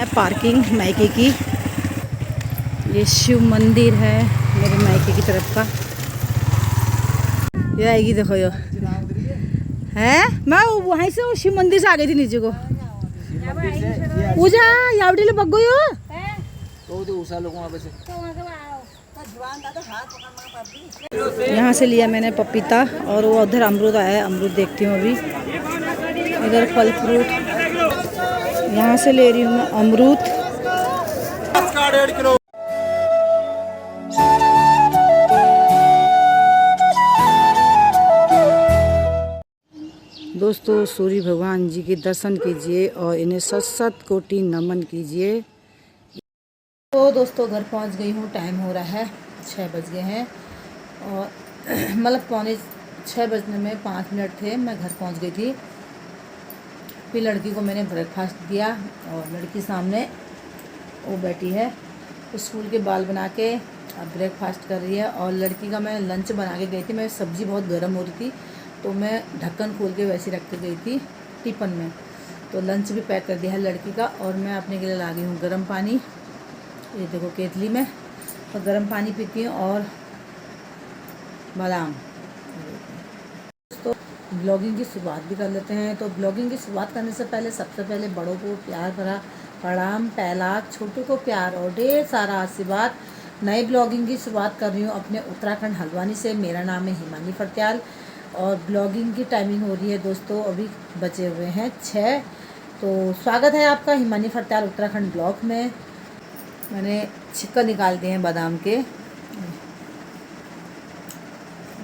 है पार्किंग मायके की। ये शिव मंदिर है मेरे मायके की तरफ का। ये आएगी देखो यो है। मैं वहीं से शिव मंदिर से आ गई थी नीचे को। पूजा यावडीले बग गई हो यहाँ से लिया मैंने पपीता और वो उधर अमरूद आया है। अमरूद देखती हूँ अभी। इधर फल फ्रूट यहाँ से ले रही हूँ मैं अमरूद। दोस्तों सूर्य भगवान जी के दर्शन कीजिए और इन्हें सत सत कोटि नमन कीजिए। तो दोस्तों घर पहुंच गई हूँ। टाइम हो रहा है 6 बज गए हैं और मतलब 5:45 बजने में 5 मिनट थे। मैं घर पहुंच गई थी। फिर लड़की को मैंने ब्रेकफास्ट दिया और लड़की सामने वो बैठी है स्कूल के बाल बना के अब ब्रेकफास्ट कर रही है। और लड़की का मैं लंच बना के गई थी। मैं सब्ज़ी बहुत गर्म हो रही थी तो मैं ढक्कन खोल के वैसे रख के गई थी टिफ़िन में। तो लंच भी पैक कर दिया है लड़की का। और मैं अपने के लिए ला गई हूँ गर्म पानी। ये देखो केतली में और गर्म पानी पीती हूँ और बादाम। तो ब्लॉगिंग की शुरुआत भी कर लेते हैं। तो ब्लॉगिंग की शुरुआत करने से पहले सबसे पहले बड़ों को प्यार भरा प्रणाम, पहला छोटों को प्यार और ढेर सारा आशीर्वाद। नए ब्लॉगिंग की शुरुआत कर रही हूँ अपने उत्तराखंड हल्द्वानी से। मेरा नाम है हिमानी फरत्याल और ब्लॉगिंग की टाइमिंग हो रही है दोस्तों अभी बचे हुए हैं 6। तो स्वागत है आपका हिमानी फरत्याल उत्तराखंड ब्लॉग में। मैंने छिक्कर निकाल दिए हैं बादाम के।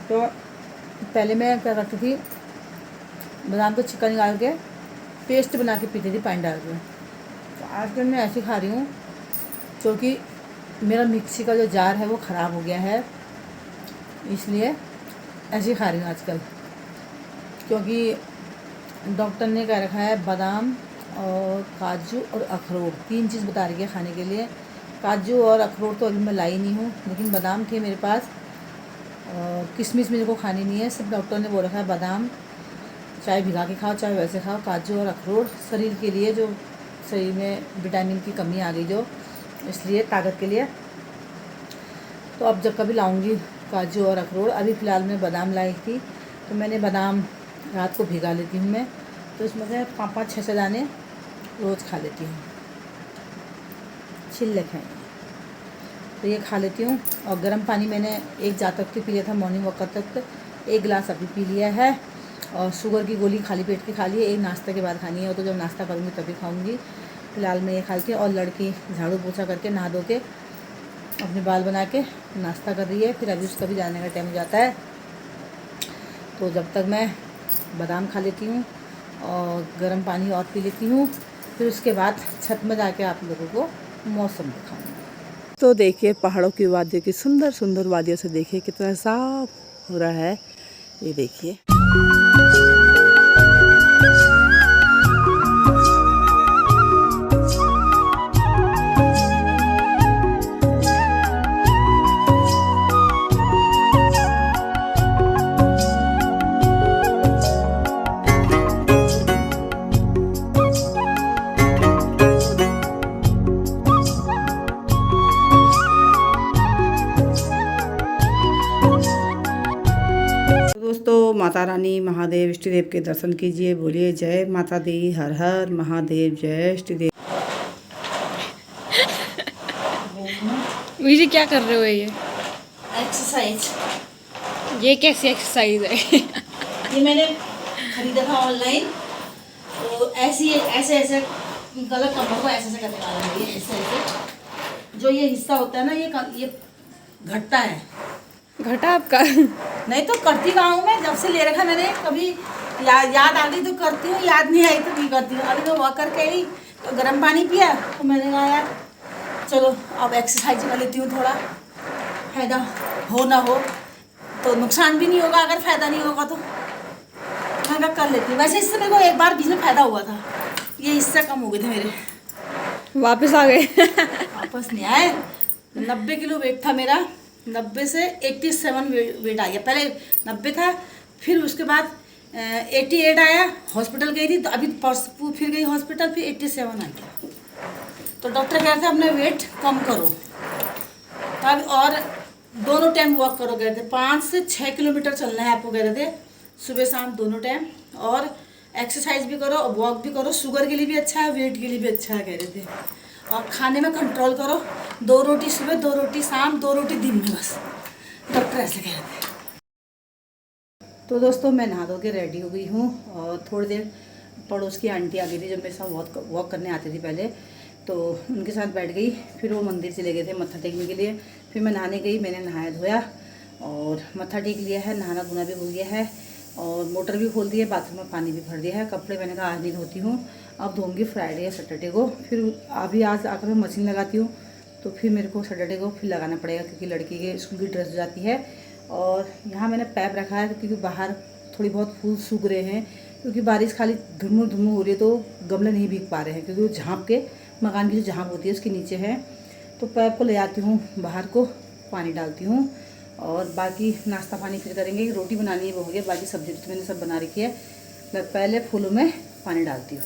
तो पहले मैं क्या करती थी बादाम को छिक्कर निकाल के पेस्ट बना के पीती थी पानी डाल के। तो आजकल मैं ऐसे खा रही हूँ क्योंकि मेरा मिक्सी का जो जार है वो ख़राब हो गया है, इसलिए ऐसे खा रही हूँ आजकल। क्योंकि डॉक्टर ने कह रखा है बादाम और काजू और अखरोट 3 चीज़ बता रही है खाने के लिए। काजू और अखरोट तो अभी मैं लाई नहीं हूँ लेकिन बादाम थे मेरे पास। और किशमिश मेरे को खानी नहीं है। सिर्फ डॉक्टर ने बोल रखा है बादाम चाहे भिगा के खाओ चाहे वैसे खाओ। काजू और अखरोट शरीर के लिए, जो शरीर में विटामिन की कमी आ गई जो, इसलिए ताकत के लिए। तो अब जब कभी लाऊंगी काजू और अखरोट। अभी फ़िलहाल मैं बादाम लाई थी तो मैंने बादाम रात को भिगा लेती हूँ मैं। तो इसमें से 5-6 दाने रोज़ खा लेती हूँ, छिल खाएँ तो ये खा लेती हूँ। और गर्म पानी मैंने 1 जार तक पी लिया था मॉर्निंग वॉक तक। 1 गिलास अभी पी लिया है। और शुगर की गोली खाली पेट की खा ली है। एक नाश्ते के बाद खानी है, तो जब नाश्ता करूँगी तभी खाऊँगी। फ़िलहाल मैं ये खा लेती हूँ। और लड़की झाड़ू पोछा करके नहा धो के अपने बाल बना के नाश्ता कर रही है। फिर अभी उसका भी जाने का टाइम हो जाता है। तो जब तक मैं बादाम खा लेती हूँ और गर्म पानी और पी लेती हूँ, फिर उसके बाद छत में जाके आप लोगों को मौसम दिखाऊँगी। तो देखिए पहाड़ों की वादियों की सुंदर सुंदर वादियों से देखिए कितना साफ हो रहा है। ये देखिए दोस्तों माता रानी महादेव इष्ट देव के दर्शन कीजिए। बोलिए जय माता दी, हर हर महादेव, जय इष्ट देव। मुझे क्या कर रहे हो ये एक्सरसाइज। ये कैसी एक्सरसाइज है? ये मैंने खरीदा था ऑनलाइन। तो ऐसे ऐसे गलत कमर को ऐसे करने वाला है। ये ऐसे जो ये हिस्सा होता है ना ये घटता है। घटा आपका? नहीं तो करती कहाँ हूँ मैं, जब से ले रखा मैंने। कभी याद आ गई तो करती हूँ, याद नहीं आई तो नहीं करती हूँ। अभी मैं वॉक करके आई तो गर्म पानी पिया तो मैंने कहा यार चलो अब एक्सरसाइज कर लेती हूँ। थोड़ा फ़ायदा हो ना हो तो नुकसान भी नहीं होगा। अगर फ़ायदा नहीं होगा तो मैं कर लेती हूँ। वैसे इससे मेरे को एक बार बीच में फ़ायदा हुआ था। ये इससे कम हो गए थे मेरे, वापस आ गए? वापस नहीं आए। 90 किलो वेट था मेरा। 90 से 87 वेट आ गया। पहले 90 था, फिर उसके बाद 88 आया। हॉस्पिटल गई थी तो अभी फिर गई हॉस्पिटल, फिर 87 आ गया। तो डॉक्टर कहते हैं अपने वेट कम करो तब, और दोनों टाइम वॉक करो कहते, 5 से 6 किलोमीटर चलना है आपको कहते थे, सुबह शाम दोनों टाइम। और एक्सरसाइज भी करो और वॉक भी करो, शुगर के लिए भी अच्छा है, वेट के लिए भी अच्छा है कहते थे। और खाने में कंट्रोल करो, 2 रोटी सुबह, 2 रोटी शाम, 2 रोटी दिन में बस, डॉक्टर ऐसे कहते हैं। तो दोस्तों मैं नहा धो के रेडी हो गई हूँ और थोड़ी देर पड़ोस की आंटी आ गई थी, जब मेरे साथ वॉक करने आती थी पहले, तो उनके साथ बैठ गई। फिर वो मंदिर चले गए थे मत्था टेकने के लिए। फिर मैं नहाने गई, मैंने नहाया धोया और मत्था टेक लिया है, नहाना धोना भी हो गया है और मोटर भी खोल दी है, बाथरूम में पानी भी भर दिया है। कपड़े मैंने कहा आज नहीं धोती हूँ, अब धोऊंगी फ्राइडे या सैटरडे को। फिर अभी आज आकर मैं मशीन लगाती हूँ, तो फिर मेरे को सैटरडे को फिर लगाना पड़ेगा, क्योंकि लड़की के स्कूल की ड्रेस हो जाती है। और यहाँ मैंने पैप रखा है, क्योंकि बाहर थोड़ी बहुत फूल सूख रहे हैं, क्योंकि बारिश खाली धुमू धुमू हो रही है, तो गमले नहीं भीग पा रहे हैं, क्योंकि वो झाँप के मकान की जो झाँप होती है उसके नीचे है। तो पैप को ले आती हूँ बाहर को, पानी डालती हूँ और बाकी नाश्ता पानी फिर करेंगे। रोटी बनानी है वो हो गया, बाकी सब्जी तो मैंने सब बना रखी है। मैं पहले फूलों में पानी डालती हूँ।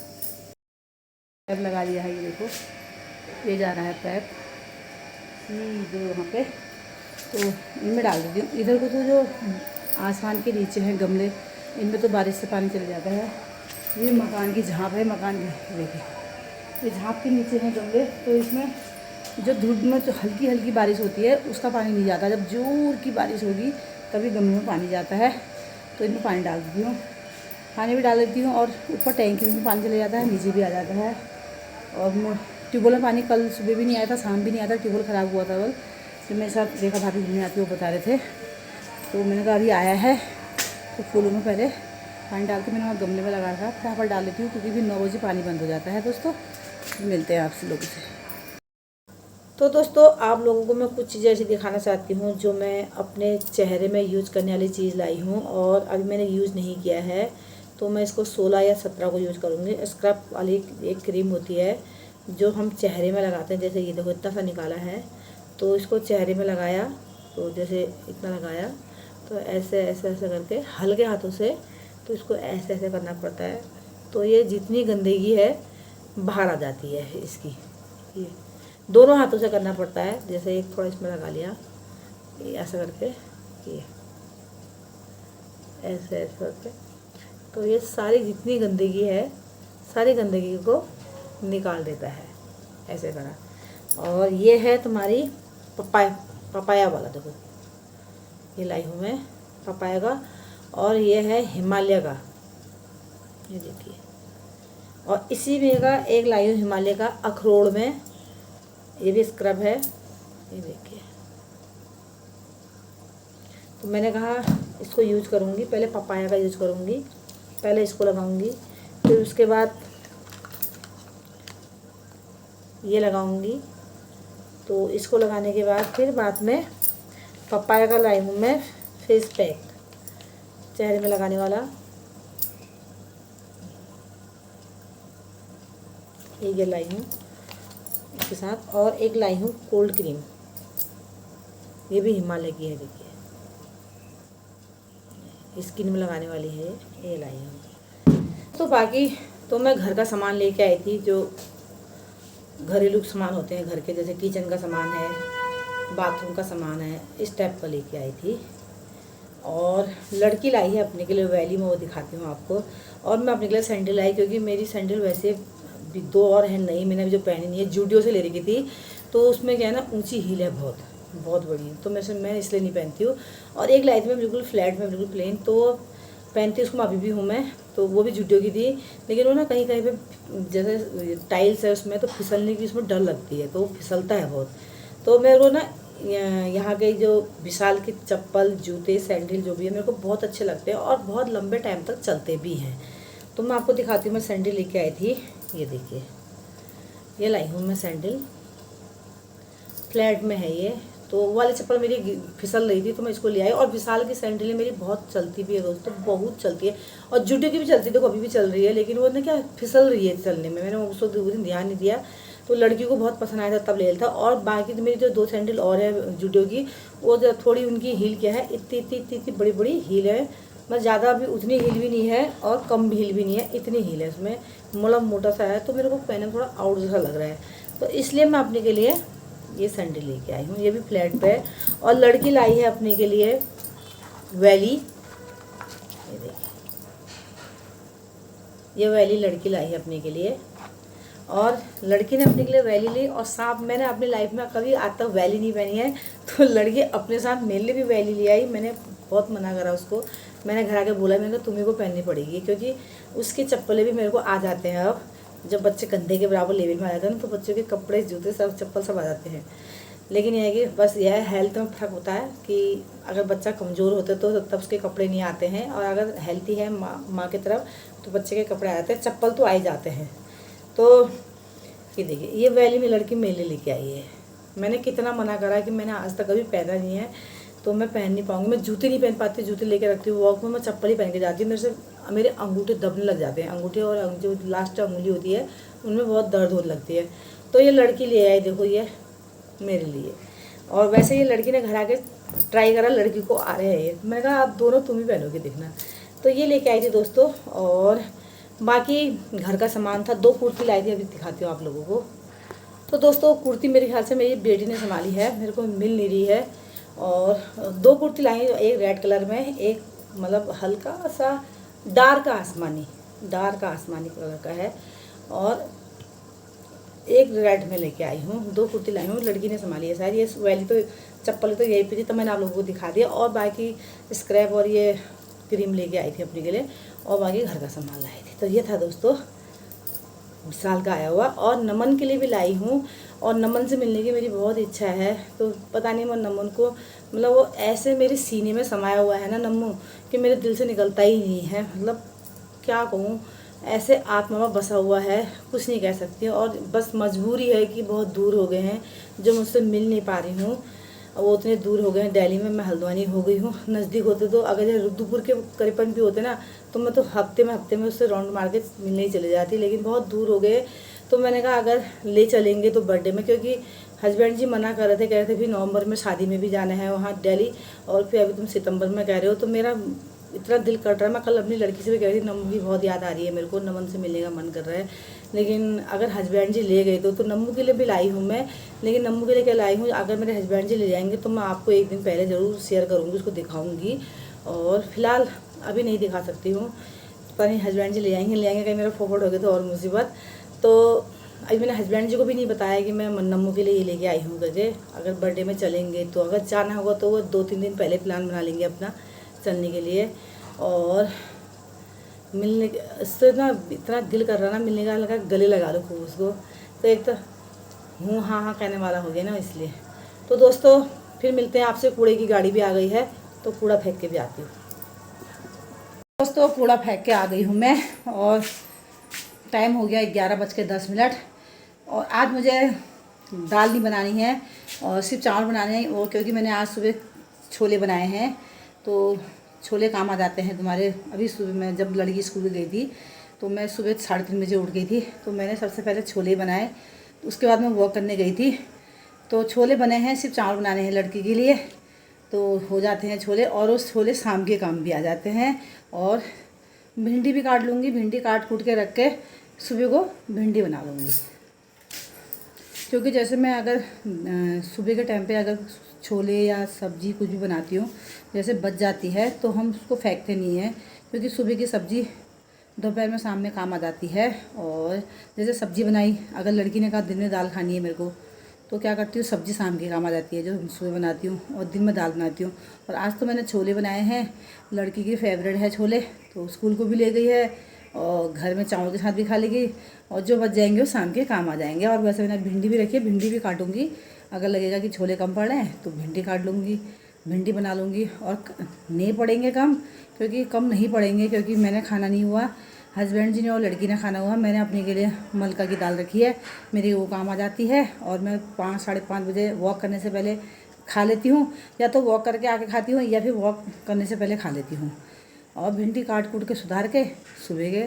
पैप लगा लिया है, ये देखो, ये जा रहा है पैप सीधे वहाँ पे, तो इनमें डाल देती हूँ। इधर को तो जो आसमान के नीचे हैं गमले, इनमें तो बारिश से पानी चले जाता है। ये मकान की झाँप है, मकान की देखिए, ये झाँप के नीचे हैं गमले, तो इसमें जो धूप में जो हल्की हल्की बारिश होती है उसका पानी नहीं जाता। जब जोर की बारिश होगी तभी गमले में पानी जाता है, तो इनमें पानी डाल देती हूँ, पानी भी डाल देती हूँ। और ऊपर टैंकी में भी पानी चले जाता है, नीचे भी आ जाता है। और ट्यूबवेल में पानी कल सुबह भी नहीं आया था, शाम भी नहीं आया था, ट्यूबवेल ख़राब हुआ था कल। फिर मेरे साथ देखा भाभी घूमने आती, वो बता रहे थे, तो मैंने कहा अभी आया है तो फूलों में पहले पानी डाल के मैंने वहाँ गमले में लगा रखा, वहाँ पर डाल देती हूँ, क्योंकि फिर 9 बजे पानी बंद हो जाता है। दोस्तों मिलते हैं आपसे लोगों से। तो दोस्तों आप लोगों को मैं कुछ चीज़ें ऐसी दिखाना चाहती हूँ जो मैं अपने चेहरे में यूज़ करने वाली चीज़ लाई हूँ और अभी मैंने यूज़ नहीं किया है। तो मैं इसको 16 या 17 को यूज़ करूँगी। स्क्रब वाली एक क्रीम होती है जो हम चेहरे में लगाते हैं, जैसे ये देखो इतना सा निकाला है, तो इसको चेहरे में लगाया, तो जैसे इतना लगाया, तो ऐसे ऐसे ऐसे करके हल्के हाथों से, तो इसको ऐसे ऐसे करना पड़ता है, तो ये जितनी गंदगी है बाहर आ जाती है इसकी। ये दोनों हाथों से करना पड़ता है, जैसे एक थोड़ा इसमें लगा लिया, ये ऐसा करके, ये ऐसे ऐसे करके, तो ये सारी जितनी गंदगी है सारी गंदगी को निकाल देता है, ऐसे करा। और ये है तुम्हारी पपाया वाला, देखो ये लाई हूँ मैं पपाया का, और ये है हिमालय का, ये देखिए। और इसी में का एक लाई हूँ हिमालय का अखरोट में, ये भी स्क्रब है, ये देखिए। तो मैंने कहा इसको यूज करूँगी, पहले पपाया का यूज करूँगी, पहले इसको लगाऊंगी, फिर उसके बाद ये लगाऊंगी। तो इसको लगाने के बाद फिर बाद में पपाया का लाई हूँ मैं फेस पैक, चेहरे में लगाने वाला, ये लाई हूँ इसके साथ। और एक लाई हूँ कोल्ड क्रीम, ये भी हिमालय की है, देखिए स्किन में लगाने वाली है, ये लाई हूँ। तो बाकी तो मैं घर का सामान लेके आई थी, जो घरेलू सामान होते हैं घर के, जैसे किचन का सामान है, बाथरूम का सामान है, इस टाइप का लेके आई थी। और लड़की लाई है अपने के लिए वैली में, वो दिखाती हूँ आपको। और मैं अपने के लिए सैंडल लाई, क्योंकि मेरी सैंडल वैसे भी 2 और है नई, मैंने अभी जो पहनी नहीं है, जूडियो से ले रखी थी, तो उसमें क्या है ना, ऊंची हील है बहुत बहुत बड़ी, तो मैं इसलिए नहीं पहनती हूँ। और एक लाई थी मैं बिल्कुल फ्लैट में, बिल्कुल प्लेन, तो पहनती उसको अभी भी हूँ मैं, तो वो भी जूडियो की थी, लेकिन वो ना कहीं कहीं पे जैसे टाइल्स है उसमें, तो फिसलने की उसमें डर लगती है, तो वो फिसलता है बहुत। तो मेरे को ना यहाँ के जो विशाल की चप्पल, जूते, सैंडल जो भी है, मेरे को बहुत अच्छे लगते हैं और बहुत लंबे टाइम तक चलते भी हैं। तो मैं आपको दिखाती हूँ, मैं सैंडल लेके आई थी, ये देखिए, ये लाई हूँ मैं सैंडल, फ्लैट में है ये। तो वो वाली चप्पल मेरी फिसल रही थी, तो मैं इसको ले आई। और विशाल की सैंडलें मेरी बहुत चलती भी है दोस्तों, बहुत चलती है, और जूडियो की भी चलती है, देखो अभी भी चल रही है, लेकिन वो ना क्या फिसल रही है चलने में, मैंने उसको ध्यान नहीं दिया। तो लड़की को बहुत पसंद आया था, तब ले था। और बाकी तो मेरी जो 2 सैंडल और है जूडियो की, वो थोड़ी उनकी हील क्या है, इतनी बड़ी बड़ी हील है, बस ज़्यादा अभी उतनी हील भी नहीं है और कम हील भी नहीं है, इतनी हील है उसमें, मतलब मोटा सा है, तो मेरे को पहने में थोड़ा आउट जैसा लग रहा है। तो इसलिए मैं अपने के लिए ये सैंडल लेके आई हूँ। ये भी फ्लैट पे है। और लड़की लाई है अपने के लिए वैली, ये देखिए, ये वैली लड़की लाई है अपने के लिए। और लड़की ने अपने के लिए वैली ली, और साथ मैंने अपनी लाइफ में कभी आज तक वैली नहीं पहनी है, तो लड़की अपने साथ मेरे लिए भी वैली ले आई। मैंने बहुत मना करा उसको, मैंने घर आके बोला, मैंने कहा तुम्हें को पहननी पड़ेगी, क्योंकि उसकी चप्पलें भी मेरे को आ जाते हैं। अब जब बच्चे कंधे के बराबर लेवल में आ जाते हैं ना, तो बच्चों के कपड़े, जूते, सब चप्पल सब आ जाते हैं। लेकिन यह है कि बस यह हेल्थ में फ़र्क होता है कि अगर बच्चा कमज़ोर होता है तो तब उसके कपड़े नहीं आते हैं, और अगर हेल्थी है माँ की तरफ तो बच्चे के कपड़े आ जाते हैं, चप्पल तो आ ही जाते हैं। तो ये देखिए, ये वैली में लड़की मेले लेके आई है। मैंने कितना मना करा कि मैंने आज तक कभी पहना नहीं है, तो मैं पहन नहीं पाऊँगी। मैं जूते नहीं पहन पाती, जूते लेके रखती हूँ वॉक में, मैं चप्पल ही पहन के जाती हूँ। मेरे अंगूठे दबने लग जाते हैं, अंगूठे और जो लास्ट अंगुली होती है उनमें बहुत दर्द होने लगती है। तो ये लड़की ले आई, देखो ये मेरे लिए। और वैसे ये लड़की ने घर आके ट्राई करा, लड़की को आ रहे हैं ये, मैंने कहा आप दोनों तुम ही पहनोगे देखना। तो ये लेके आई थी दोस्तों। और बाकी घर का सामान था, 2 कुर्ती लाई थी, अभी दिखाती हूँ आप लोगों को। तो दोस्तों कुर्ती मेरे ख्याल से मेरी बेटी ने संभाली है, मेरे को मिल नहीं रही है। और 2 कुर्ती लाई, एक रेड कलर में, एक मतलब हल्का सा डार्क आसमानी कलर का है, और एक रेड में लेके आई हूँ। 2 कुर्ती लाई हूँ, लड़की ने संभाली है शायद। ये वाली तो चप्पल तो यही पे थी, तो मैंने आप लोगों को दिखा दिया। और बाकी स्क्रैप और ये क्रीम लेके आई थी अपने के लिए, और बाकी घर का सामान लाई थी। तो ये था दोस्तों साल का आया हुआ। और नमन के लिए भी लाई हूँ, और नमन से मिलने की मेरी बहुत इच्छा है। तो पता नहीं मैं नमन को, मतलब वो ऐसे मेरे सीने में समाया हुआ है ना नम्मू, कि मेरे दिल से निकलता ही नहीं है। मतलब क्या कहूँ, ऐसे आत्मा में बसा हुआ है, कुछ नहीं कह सकती। और बस मजबूरी है कि बहुत दूर हो गए हैं, जो मुझसे मिल नहीं पा रही हूँ। वो उतने दूर हो गए हैं, दिल्ली में, मैं हल्द्वानी हो गई हूँ। नज़दीक होते तो, अगर ये रुद्रपुर के करीबन भी होते ना, तो मैं तो हफ्ते में उससे राउंड मार के मिलने ही चले जाती। लेकिन बहुत दूर हो गए, तो मैंने कहा अगर ले चलेंगे तो बर्थडे में, क्योंकि हस्बैंड जी मना कर रहे थे फिर नवंबर में शादी में भी जाना है वहाँ दिल्ली, और फिर अभी तुम सितंबर में कह रहे हो। तो मेरा इतना दिल कर रहा है, मैं कल अपनी लड़की से भी कह रही थी, नम्मू की बहुत याद आ रही है मेरे को, नमन से मिलने का मन कर रहा है। लेकिन अगर हस्बैंड जी ले गए तो नम्मू के लिए भी लाई हूँ मैं। लेकिन नम्मू के लिए क्या लाई हूँ, अगर मेरे हस्बैंड जी ले जाएंगे तो मैं आपको एक दिन पहले ज़रूर शेयर करूँगी, उसको दिखाऊँगी। और फिलहाल अभी नहीं दिखा सकती हूँ, पर हस्बैंड जी ले आएंगे कहीं मेरा फोकट हो गया तो और मुसीबत। तो अभी मैंने हस्बैंड जी को भी नहीं बताया कि मैं नम्मू के लिए ये लेके आई हूँ करके। अगर बर्थडे में चलेंगे तो, अगर जाना होगा तो वो 2-3 दिन पहले प्लान बना लेंगे अपना चलने के लिए। और मिलने इससे ना इतना दिल कर रहा ना मिलने का, लगा गले लगा लो खूब उसको। तो एक तो हूँ हाँ कहने वाला हो गया ना, इसलिए। तो दोस्तों फिर मिलते हैं आपसे। कूड़े की गाड़ी भी आ गई है, तो कूड़ा फेंक के भी आती हूँ। दोस्तों कूड़ा फेंक के आ गई हूँ मैं, और टाइम हो गया 11:10। और आज मुझे दाल नहीं बनानी है, और सिर्फ चावल बनाने हैं। और क्योंकि मैंने आज सुबह छोले बनाए हैं, तो छोले काम आ जाते हैं तुम्हारे। अभी सुबह मैं जब लड़की स्कूल गई थी, तो मैं सुबह 3:30 बजे उठ गई थी, तो मैंने सबसे पहले छोले बनाए। उसके बाद मैं वॉक करने गई थी, तो छोले बने हैं, सिर्फ चावल बनाने हैं लड़की के लिए, तो हो जाते हैं छोले। और उस छोले शाम के काम भी आ जाते हैं। और भिंडी भी काट लूँगी, भिंडी काट कूट के रख के सुबह को भिंडी बना लूँगी। क्योंकि जैसे मैं अगर सुबह के टाइम पे अगर छोले या सब्ज़ी कुछ भी बनाती हूँ, जैसे बच जाती है, तो हम उसको फेंकते नहीं हैं, क्योंकि सुबह की सब्ज़ी दोपहर में शाम में काम आ जाती है। और जैसे सब्ज़ी बनाई, अगर लड़की ने कहा दिन में दाल खानी है मेरे को, तो क्या करती हूँ, सब्ज़ी शाम की काम आ जाती है, जो सुबह बनाती हूँ, और दिन में दाल बनाती हूँ। और आज तो मैंने छोले बनाए हैं, लड़की की फेवरेट है छोले, तो स्कूल को भी ले गई है, और घर में चावल के साथ भी खा लेगी। और जो बच जाएंगे वो शाम के काम आ जाएंगे। और वैसे मैंने भिंडी भी रखी है, भिंडी भी काटूँगी। अगर लगेगा कि छोले कम पड़ रहे हैं तो भिंडी काट लूँगी, भिंडी बना लूँगी। और नहीं पड़ेंगे कम, क्योंकि कम नहीं पड़ेंगे, क्योंकि मैंने खाना नहीं हुआ, हस्बैंड जी ने और लड़की ने खाना हुआ। मैंने अपने के लिए मलका की दाल रखी है, मेरी वो काम आ जाती है। और मैं 5-5:30 बजे वॉक करने से पहले खा लेती हूँ, या तो वॉक करके आके खाती हूँ, या फिर वॉक करने से पहले खा लेती हूँ। और भिंडी काट कूट के सुधार के सुबह के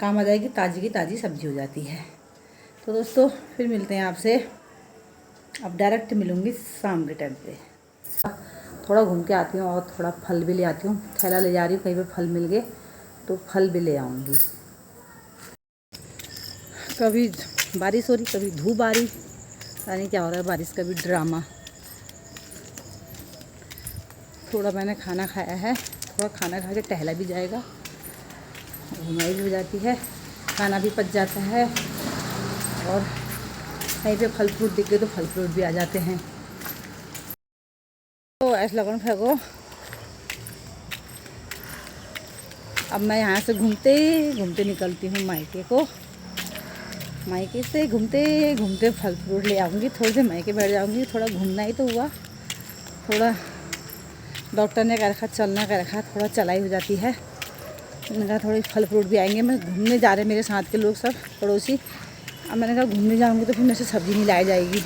काम आ जाएगी, ताज़ी की ताज़ी सब्ज़ी हो जाती है। तो दोस्तों फिर मिलते हैं आपसे, अब डायरेक्ट मिलूँगी शाम के टाइम पे। थोड़ा घूम के आती हूँ, और थोड़ा फल भी ले आती हूँ। थैला ले जा रही हूँ, कहीं पे फल मिल गए तो फल भी ले आऊँगी। कभी बारिश हो रही, कभी धूप आ रही, पता नहीं क्या हो रहा है, बारिश का भी ड्रामा। थोड़ा मैंने खाना खाया है, थोड़ा खाना खा के टहला भी जाएगा, घुमाई भी हो जाती है, खाना भी पच जाता है, और कहीं पे फल फ्रूट दिख गए तो फल फ्रूट भी आ जाते हैं। तो ऐसा लगन फेंको। अब मैं यहाँ से घूमते घूमते निकलती हूँ मायके को। मायके से घूमते घूमते फल फ्रूट ले आऊँगी, थोड़े से मायके बैठ जाऊँगी। थोड़ा घूमना ही तो हुआ, थोड़ा डॉक्टर ने कह रखा चलना, कह रखा थोड़ा चलाई हो जाती है। मैंने कहा थोड़े फल फ्रूट भी आएंगे। मैं घूमने जा रहे मेरे साथ के लोग सब पड़ोसी। अब मैंने कहा घूमने जाऊँगी तो फिर मेरे से सब्ज़ी नहीं लाई जाएगी,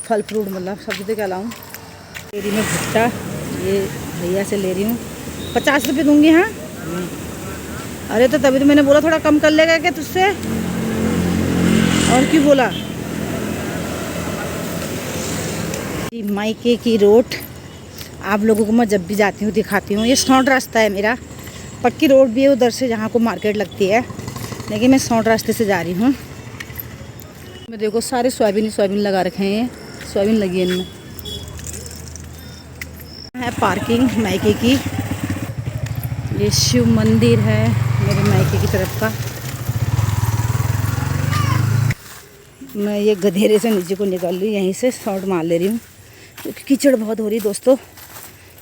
फल फ्रूट मतलब सब्ज़ी तो क्या लाऊँ। ले रही मैं भुट्टा, ये भैया से ले रही हूँ, 50 रुपये दूँगी। हाँ अरे तो तभी तो मैंने बोला थोड़ा कम कर लेगा क्या तुझसे, और क्यों बोला। मायके की रोड आप लोगों को मैं जब भी जाती हूँ दिखाती हूँ। ये शॉर्ट रास्ता है मेरा, पक्की रोड भी है उधर से जहाँ को मार्केट लगती है, लेकिन मैं शॉर्ट रास्ते से जा रही हूँ। मैं देखो सारे सोयाबीन लगा रखे हैं, सोयाबीन लगी है इनमें। है पार्किंग मायके की। ये शिव मंदिर है मेरे मायके की तरफ का। मैं ये गधेरे से नीचे को निकल रही हूँ, यहीं से शॉर्ट मार ले रही हूँ क्योंकि कीचड़ बहुत हो रही है दोस्तों।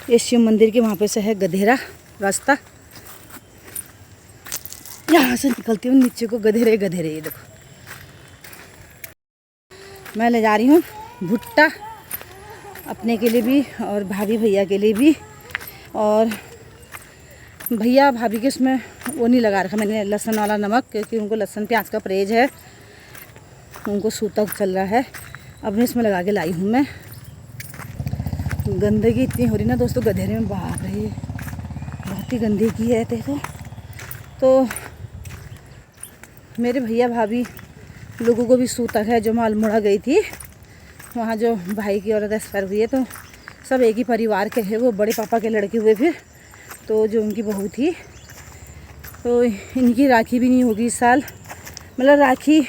ये शिव मंदिर के वहाँ पे से है गधेरा रास्ता, यहाँ से निकलती हूँ नीचे को। गधेरे गधेरे ये देखो। मैं ले जा रही हूँ भुट्टा अपने के लिए भी और भाभी भैया के लिए भी। और भैया भाभी के उसमें वो नहीं लगा रखा मैंने लहसुन वाला नमक, क्योंकि उनको लहसुन प्याज का परहेज है, उनको सूतक चल रहा है। अब इसमें लगा के लाई हूँ मैं। गंदगी इतनी हो रही ना दोस्तों गधेरे में, बाप रे बहुत ही गंदगी है। देखो तो मेरे भैया भाभी लोगों को भी सूतक है। जो मैं अल्मोड़ा गई थी वहाँ जो भाई की औरत एक्सपायर हुई है, तो सब एक ही परिवार के हैं। वो बड़े पापा के लड़के हुए फिर तो जो उनकी बहू थी, तो इनकी राखी भी नहीं होगी इस साल। मतलब राखी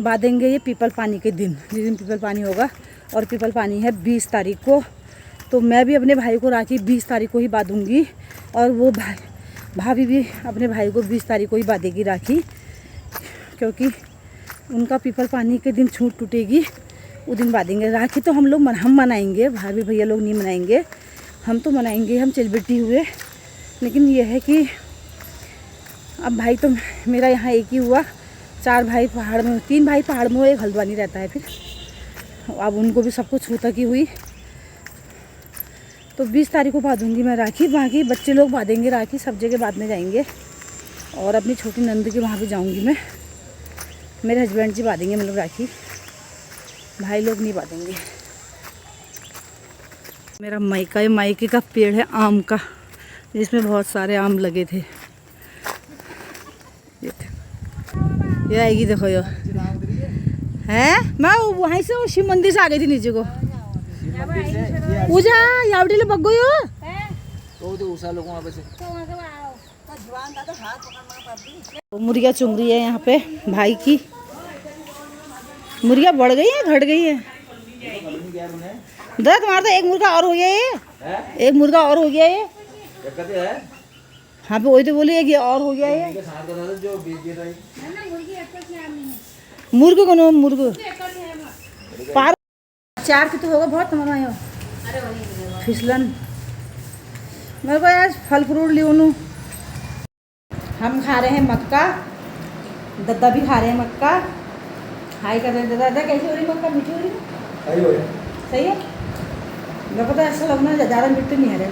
बांधेंगे ये पीपल पानी के दिन, जिस दिन पीपल पानी होगा, और पीपल पानी है 20 तारीख को। तो मैं भी अपने भाई को राखी 20 तारीख को ही बांधूंगी, और वो भाभी भी अपने भाई को 20 तारीख को ही बांधेगी राखी, क्योंकि उनका पीपल पानी के दिन छूट टूटेगी, उस दिन बांधेंगे राखी। तो हम लोग हम मनाएंगे, भाभी भैया लोग नहीं मनाएंगे, हम तो मनाएंगे, हम सेलिब्रिटी हुए। लेकिन यह है कि अब भाई तो मेरा यहाँ एक ही हुआ, 4 भाई पहाड़ में, 3 भाई पहाड़ में, एक हल्द्वानी रहता है। फिर अब उनको भी सबको छूता की हुई, तो 20 तारीख को बांधूंगी मैं राखी। बाकी बच्चे लोग बांधेंगे राखी, सब जगह बांधने जाएंगे। और अपनी छोटी नंद के वहाँ भी जाऊंगी मैं, मेरे हस्बैंड जी बांधेंगे मतलब राखी, भाई लोग नहीं बांधेंगे। मेरा मायके का पेड़ है आम का, जिसमें बहुत सारे आम लगे थे। ये आएगी देखो, ये है। मैं वहीं से शिव मंदिर से आ गई थी नीचे को। पूजा यावड़ी ले बग्गो यो तो उसा लोगों वहां पे से मुर्गियाँ चुंग रही है यहाँ पे भाई की। मुर्गियाँ बढ़ गई है घट गई है? दर तुम्हारा तो एक मुर्गा और हो गया ये, एक मुर्गा और हो गया ये। हाँ पे वही तो बोली ये और हो गया ये। मुर्ग को नो मुर्ग पार 4 की तो होगा बहुत तुम्हारा यहाँ फिसलन। मेरे को यार फल फ्रूट लियो नू। हम खा रहे हैं मक्का, दद्दा भी खा रहे हैं मक्का। हाई कर रहे हैं दादा। कैसी हो रही मक्का? मीठी हो रही? सही है। मेरे को तो ऐसा लगना है ज़्यादा मीठी नहीं है रे।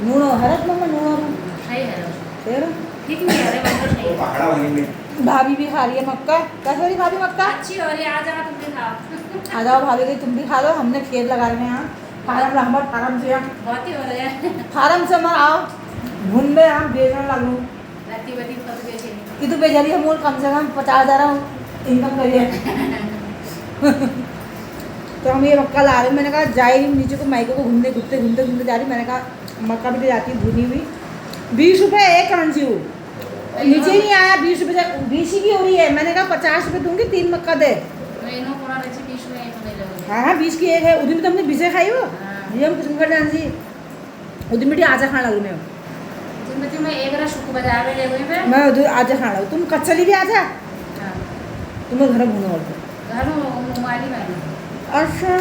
नूनो हरत मम्मा नूनो फिर भाभी भी खा रही है मक्का। कैसे हो रही भाभी मक्का? अच्छी हो रही है, आ जाओ तुम भी खाओ। आ जाओ भाभी गई तुम भी खा लो। हमने खेत लगा रहे हैं यहाँ फार्म रहमत फार्म से। बहुत ही हो रहे हैं। फार्म से मर आओ घूमने हम बेचने लगू कि तू बेच रही है मूल कम से कम 50,000 इनकम करिए। तो हम ये मक्का ला रहे हैं। मैंने कहा जाए नीचे को मायके को घूमने घूमते जा रही। मैंने कहा मक्का भी ले जाती है भुनी हुई। 20 रुपये एक कांची हो। नीचे ही नहीं आया, 20 रुपये 20 ही की हो रही है। मैंने कहा 50 रुपये दूंगी, 3 मक्का दे। हाँ हाँ 20 की एक है। उदी में तो हमने 20 खाई हो जी। हम कुछ कर जान जी उदी मिट्टी आजा खाना लगू मैं उदी आजा खाना तुम कच्चली भी आजा तुम्हें घर भूनो और अच्छा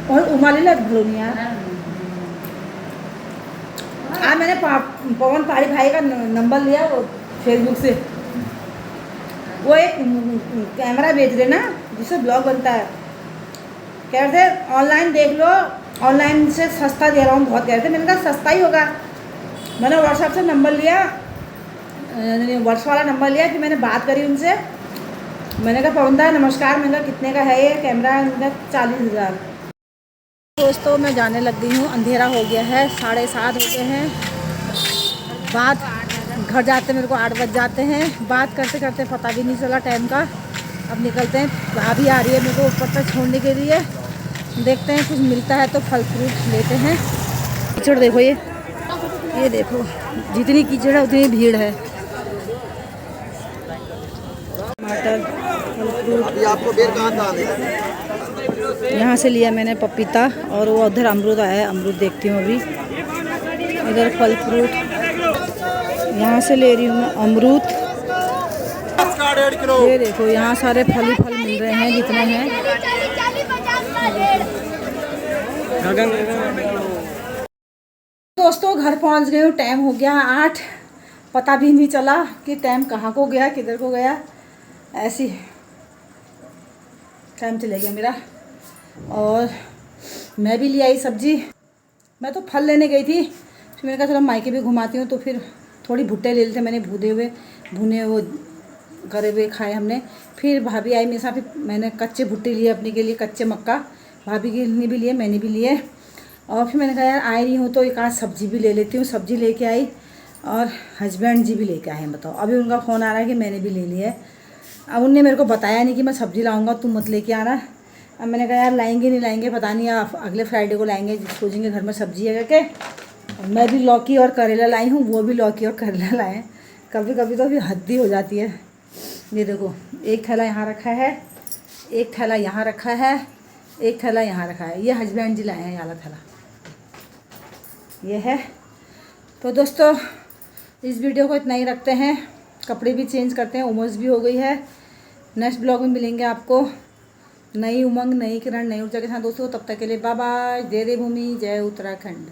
और उमाली लग भूनी यार। आज मैंने पवन पहाड़ी भाई का नंबर लिया वो फेसबुक से। वो एक कैमरा बेच रहे ना जिससे ब्लॉग बनता है। कह रहे थे ऑनलाइन देख लो, ऑनलाइन से सस्ता दे रहा हूँ बहुत। कह रहे थे, मैंने कहा सस्ता ही होगा। मैंने व्हाट्सएप से नंबर लिया, व्हाट्सएप वाला नंबर लिया, फिर मैंने बात करी उनसे। मैंने कहा पवन दा नमस्कार, मैंने कहा कितने का है ये कैमरा? 40,000। दोस्तों मैं जाने लग गई हूँ, अंधेरा हो गया है, 7:30 हो गए हैं। बात घर जाते मेरे को 8 बज जाते हैं। बात करते करते पता भी नहीं चला टाइम का। अब निकलते हैं, भाभी आ रही है मेरे को ऊपर तक छोड़ने के लिए। देखते हैं कुछ मिलता है तो फल फ्रूट लेते हैं। कीचड़ देखो, ये देखो जितनी कीचड़ है उतनी भीड़ है। टमाटर फल फ्रूट। अभी आपको बेर कहाँ था? यहाँ से लिया मैंने पपीता और वो उधर अमरूद आया है, अमरूद देखती हूँ अभी। इधर फल फ्रूट यहाँ से ले रही हूँ मैं अमरूद। ये देखो यहाँ सारे फल ही फल मिल रहे हैं जितने हैं। दोस्तों घर पहुँच गए हूँ, टाइम हो गया 8। पता भी नहीं चला कि टाइम कहाँ को गया किधर को गया, ऐसी टाइम चले गया मेरा। और मैं भी ले आई सब्जी। मैं तो फल लेने गई थी, फिर मैंने कहा चलो मायके भी घुमाती हूँ। तो फिर थोड़ी भुट्टे ले लेते मैंने, भुने वो करे हुए खाए हमने। फिर भाभी आई मेरे साथ, मैंने कच्चे भुट्टे लिए अपने के लिए, कच्चे मक्का भाभी के लिए भी लिए, मैंने भी लिए। और फिर मैंने कहा यार आ रही हूँ तो एक आध सब्जी भी ले लेती हूँ। सब्जी लेके आई और हस्बैंड जी भी लेके आए हैं। बताओ अभी उनका फ़ोन आ रहा है कि मैंने भी ले लिया है। अब उनने मेरे को बताया नहीं कि मैं सब्ज़ी लाऊंगा, तुम मत लेके आना। अब मैंने कहा यार लाएंगे नहीं लाएंगे पता नहीं, अगले फ्राइडे को लाएंगे, सोचेंगे घर में सब्ज़ी है करके। मैं भी लौकी और करेला लाई हूँ, वो भी लौकी और करेला लाए। कभी कभी तो अभी हद ही हो जाती है। ये देखो एक थैला यहाँ रखा है, एक थैला यहाँ रखा है, एक थैला यहाँ रखा है। ये हस्बैंड जी लाए हैं ये वाला थैला, ये है। तो दोस्तों इस वीडियो को इतना ही रखते हैं, कपड़े भी चेंज करते हैं, उमस भी हो गई है। नेक्स्ट ब्लॉग में मिलेंगे आपको नई उमंग, नई किरण, नई ऊर्जा के साथ दोस्तों। तब तक के लिए बाय बाय। जय देवभूमि, जय उत्तराखंड।